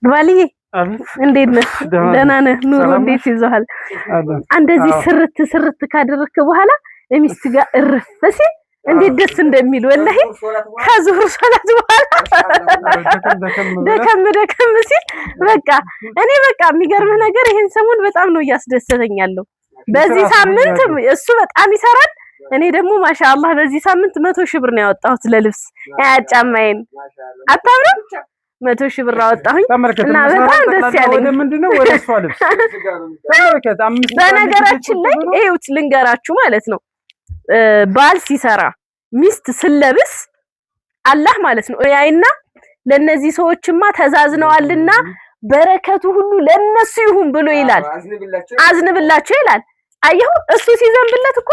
ባልዬ እንዴት ነህ? ደህና ነህ? ኑሮ እንዴት ይዘሃል? እንደዚህ ስርት ካደረክ በኋላ ሚስት ጋር እርፍ ሲል እንዴት ደስ እንደሚል ወላሂ ከዙሁር ሶላት በኋላ ደከም ሲል በቃ እኔ በቃ የሚገርምህ ነገር ይሄን ሰሞን በጣም ነው እያስደሰተኝ ያለው። በዚህ ሳምንት እሱ በጣም ይሰራል፣ እኔ ደግሞ ማሻአላህ በዚህ ሳምንት 100 ሺህ ብር ነው ያወጣሁት ለልብስ ያጫማዬን አታምርም? 100 ሺህ ብር አወጣሁኝ እና በጣም ደስ ያለኝ ምንድነው ወደ እሷ ልብስ በነገራችን ላይ እዩት ልንገራችሁ ማለት ነው ባል ሲሰራ ሚስት ስለብስ አላህ ማለት ነው ያይና ለነዚህ ሰዎችማ ተዛዝነዋልና በረከቱ ሁሉ ለነሱ ይሁን ብሎ ይላል። አዝንብላችሁ ይላል። አየሁ እሱ ሲዘንብለት እኮ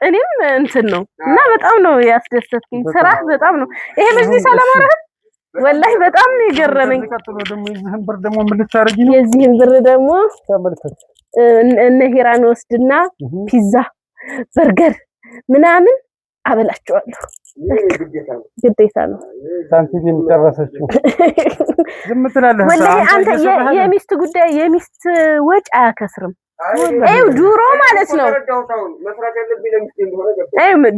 እኔም እንትን ነው እና በጣም ነው ያስደሰተኝ። ስራ በጣም ነው ይሄ መጅሊስ አላማረህ ወላሂ በጣም ነው የገረመኝ። ተከትሎ ደግሞ የዚህን ብር ደግሞ ምን ልታረጊ ነው? የዚህን ብር ደግሞ ተመልከት እነ ሂራን ወስድና ፒዛ በርገር ምናምን አበላቸዋለሁ። ግዴታ ነው። ሳንቲም ጨረሰችው። ዝም ትላለህ ወላሂ አንተ የሚስት ጉዳይ የሚስት ወጭ አያከስርም። ኤው ዱሮ ማለት ነው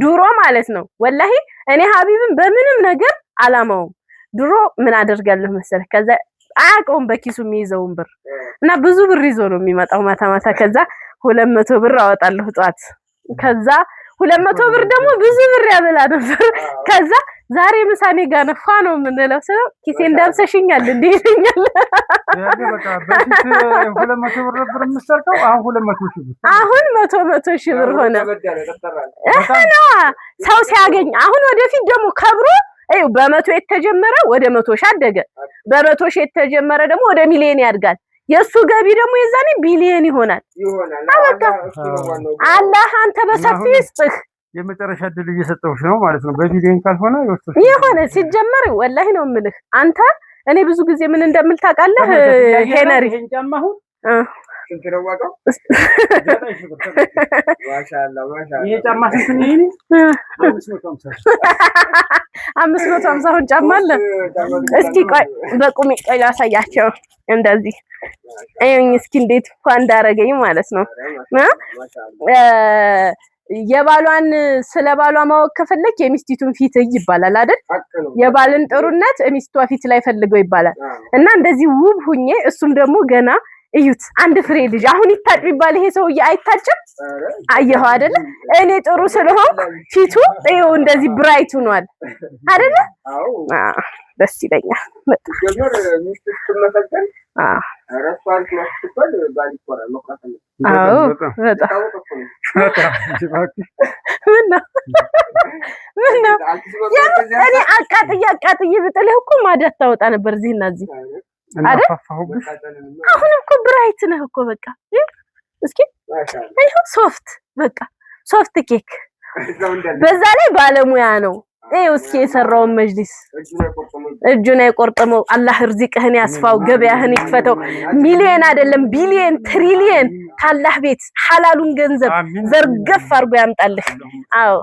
ዱሮ ማለት ነው ወላሂ እኔ ሀቢብን በምንም ነገር አላማውም ድሮ ምን አደርጋለሁ መሰለህ ከዛ አያውቀውም በኪሱ የሚይዘውን ብር እና ብዙ ብር ይዞ ነው የሚመጣው ማታ ከዛ 200 ብር አወጣለሁ ጧት ከዛ 200 ብር ደግሞ ብዙ ብር ያበላ ነበር ከዛ ዛሬ ምሳኔ ጋር ነፋ ነው የምንለው ሰው ኪሴ እንዳብሰሽኛል እንዴ ይለኛል በቃ በፊት 200 ብር ነበር የምሰርቀው አሁን 200 ሺህ ብር አሁን 100 ሺህ ብር ሆነ ሰው ሲያገኝ አሁን ወደፊት ደግሞ ከብሮ አዩ በመቶ የተጀመረ ወደ 100 ሺህ አደገ በ100 ሺህ የተጀመረ ደግሞ ወደ ሚሊዮን ያድጋል የሱ ገቢ ደግሞ የዛኔ ቢሊዮን ይሆናል አበቃ አላህ አንተ በሰፊው ይስጥህ የመጨረሻ ድል እየሰጠውሽ ነው ማለት ነው በቢሊዮን ካልሆነ ይሆነ ሲጀመር ወላሂ ነው የምልህ አንተ እኔ ብዙ ጊዜ ምን እንደምል ታውቃለህ ሄነሪ ሄንጫማሁ እንትረዋቀው ማሻአላህ ይሄ ጫማ ስንት ነው 550 ጫማ አለ እስኪ ቆይ በቁሚ ቆይ ላሳያቸው እንደዚህ አይኝ እስኪ እንዴት እንዳረገኝ ማለት ነው የባሏን ስለ ባሏ ማወቅ ከፈለክ የሚስቲቱን ፊት ይባላል አይደል የባልን ጥሩነት ሚስቷ ፊት ላይ ፈልገው ይባላል እና እንደዚህ ውብ ሁኜ እሱም ደግሞ ገና እዩት አንድ ፍሬ ልጅ አሁን ይታጭ ቢባል ይሄ ሰውዬ አይታጭም አየሁ አይደል እኔ ጥሩ ስለሆንኩ ፊቱ እዩ እንደዚህ ብራይት ሆኗል አይደል ደስ ይለኛል በጣም ጀመር ሚስጥር ተመሰገን አራፋል ማስተፈል ባሊኮራ መቃተል በጣም ምነው እኔ አቃጥዬ ብጥልህ እኮ ማዳት ታወጣ ነበር እዚህና እዚህ አይደል አሁን እኮ ብራይት ነህ እኮ በቃ እስኪ አይሁ ሶፍት በቃ ሶፍት ኬክ በዛ ላይ ባለሙያ ነው ይኸው እስኪ የሰራውን መጅሊስ እጁን አይቆርጥመው አላህ ርዝቅህን ያስፋው ገበያህን ይክፈተው ሚሊዮን አይደለም ቢሊዮን ትሪሊዮን ካላህ ቤት ሐላሉን ገንዘብ ዘርገፍ አርጎ ያምጣልህ አዎ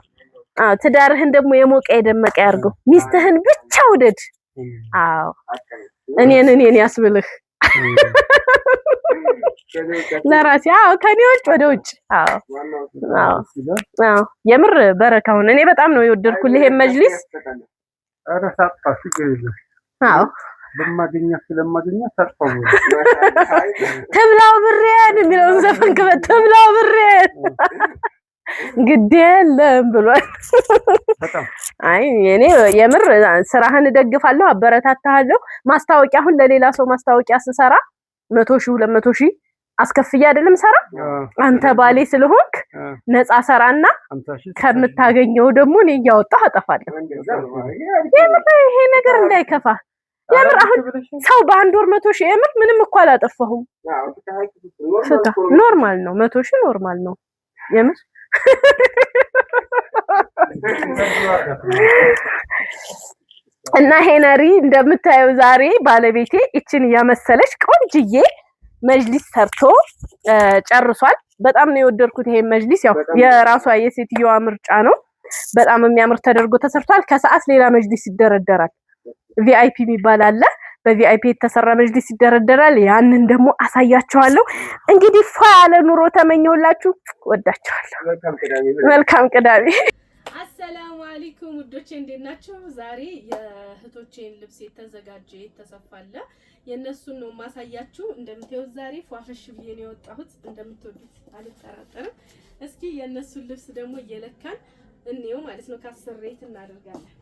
ትዳርህን ደግሞ የሞቀ የደመቀ ያርገው ሚስትህን ብቻ ውደድ አዎ እኔን ያስብልህ ለራሴ ከኔዎች ወደ ውጭ የምር በረካውን እኔ በጣም ነው የወደድኩልህ ይሄን መጅሊስ አረሳጣ ሲገይል ስለማግኘት ታጥፋው ተብላው ብሬን የሚለውን ዘፈን ከበተብላው ብሬን ግዴለም ብሏል አይ እኔ የምር ስራህን ደግፋለሁ አበረታታለሁ ማስታወቂያ አሁን ለሌላ ሰው ማስታወቂያ ስሰራ 100 ሺህ 200 ሺህ አስከፍያ አይደለም ሰራ አንተ ባሌ ስለሆንክ ነፃ ሰራና ከምታገኘው ደግሞ እኔ ያወጣህ አጠፋለሁ ይሄ ነገር እንዳይከፋ የምር አሁን ሰው በአንድ ወር 100 ሺህ የምር ምንም እኮ አላጠፋሁም ኖርማል ነው 100 ሺህ ኖርማል ነው የምር እና ሄነሪ እንደምታየው ዛሬ ባለቤቴ እቺን ያመሰለች ቆንጅዬ መጅሊስ ሰርቶ ጨርሷል በጣም ነው የወደድኩት ይሄ መጅሊስ ያው የራሷ የሴትዮዋ ምርጫ ነው በጣም የሚያምር ተደርጎ ተሰርቷል ከሰዓት ሌላ መጅሊስ ይደረደራል ቪአይፒ የሚባል አለ። በቪአይፒ የተሰራ መጅሊስ ይደረደራል። ያንን ደግሞ አሳያችኋለሁ። እንግዲህ ፋ ያለ ኑሮ ተመኘሁላችሁ። ወዳችኋለሁ። መልካም ቅዳሜ። አሰላሙ አለይኩም ውዶቼ፣ እንዴት ናችሁ? ዛሬ የእህቶቼን ልብስ የተዘጋጀ የተሰፋለ የነሱን ነው ማሳያችሁ። እንደምታዩት ዛሬ ፏፈሽ ብዬ ነው የወጣሁት። እንደምትወዱት አልጠራጠርም። እስኪ የነሱን ልብስ ደግሞ እየለካን እንየው ማለት ነው። ካሰሬት እናደርጋለን።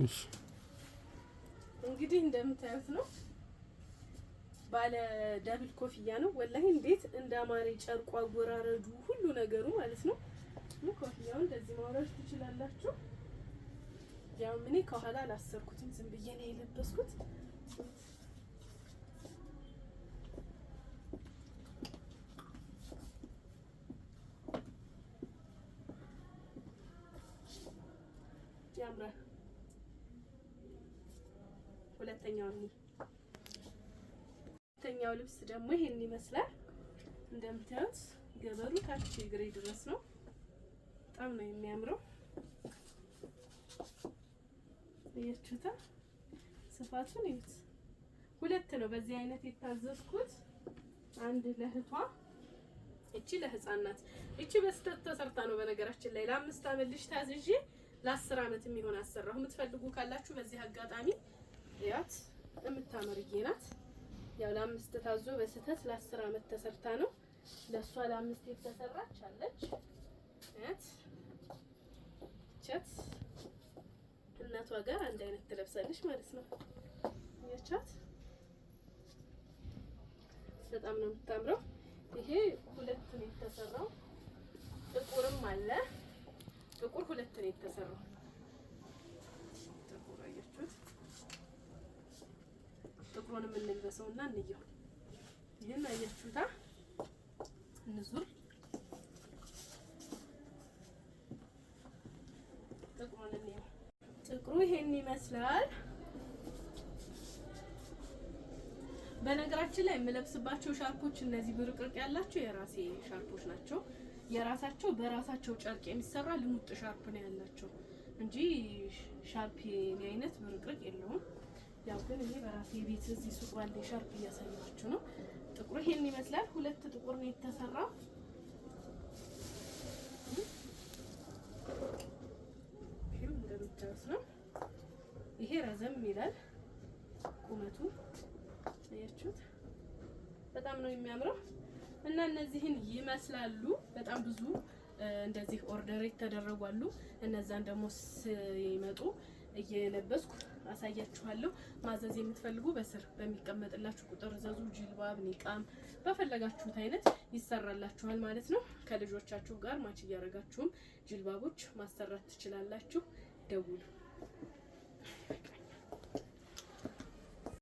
እሺ እንግዲህ እንደምታዩት ነው። ባለ ደብል ኮፍያ ነው። ወላሂ እንዴት እንዳማረ ጨርቁ፣ አወራረዱ፣ ሁሉ ነገሩ ማለት ነው። ኮፍያው እንደዚህ ማውረድ ትችላላችሁ። ያው ምን ከኋላ አላሰርኩትም፣ ዝም ብዬ ነው የለበስኩት። ያምራል። ሁለተኛው ልብስ ደግሞ ይሄን ይመስላል። እንደምታዩት ገበሩ ታች እግሬ ድረስ ነው። በጣም ነው የሚያምረው። እያችሁታ ስፋቱን እዩት። ሁለት ነው በዚህ አይነት የታዘዝኩት። አንድ ለህቷ፣ እቺ ለህፃናት። እቺ በስተት ተሰርታ ነው በነገራችን ላይ ለ5 አመት ልጅ ታዝዤ ለ10 አመት የሚሆን አሰራሁ። የምትፈልጉ ካላችሁ በዚህ አጋጣሚ ያት የምታምርዬ ናት። ያው ለ5 ታዞ በስተት ለ10 አመት ተሰርታ ነው። ለሷ ለ5 የተሰራች አለች። ቻት እናቷ ጋር አንድ አይነት ትለብሳለች ማለት ነው። ያቻት በጣም ነው የምታምረው። ይሄ ሁለት ነው የተሰራው። ጥቁርም አለ። ጥቁር ሁለት ነው የተሰራው። ጥቁር አያችሁት? ጥቁሩን የምንልበሰውና እንየው። ይሄን አያችሁታ? እንዙር። ጥቁሩን እንየው። ጥቁሩ ይሄን ይመስላል። በነገራችን ላይ የምለብስባቸው ሻርፖች እነዚህ ብርቅርቅ ያላቸው የራሴ ሻርፖች ናቸው። የራሳቸው በራሳቸው ጨርቅ የሚሰራ ልሙጥ ሻርፕ ነው ያላቸው እንጂ ሻርፕ አይነት ብርቅርቅ የለውም። ያው ግን እኔ በራሴ ቤት እዚህ ሱቅ ባለ ሻርፕ እያሳየኋችሁ ነው። ጥቁሩ ይሄን ይመስላል። ሁለት ጥቁር ነው የተሰራው። ይሄም እንደምታዩት ነው። ይሄ ረዘም ይላል ቁመቱ። አያችሁት? በጣም ነው የሚያምረው። እና እነዚህን ይመስላሉ። በጣም ብዙ እንደዚህ ኦርደር የተደረጉ። እነዛን ደግሞ ሲመጡ እየለበስኩ አሳያችኋለሁ። ማዘዝ የምትፈልጉ በስር በሚቀመጥላችሁ ቁጥር ዘዙ። ጅልባብ፣ ኒቃም በፈለጋችሁት አይነት ይሰራላችኋል ማለት ነው። ከልጆቻችሁ ጋር ማች እያደረጋችሁም ጅልባቦች ማሰራት ትችላላችሁ። ደውሉ።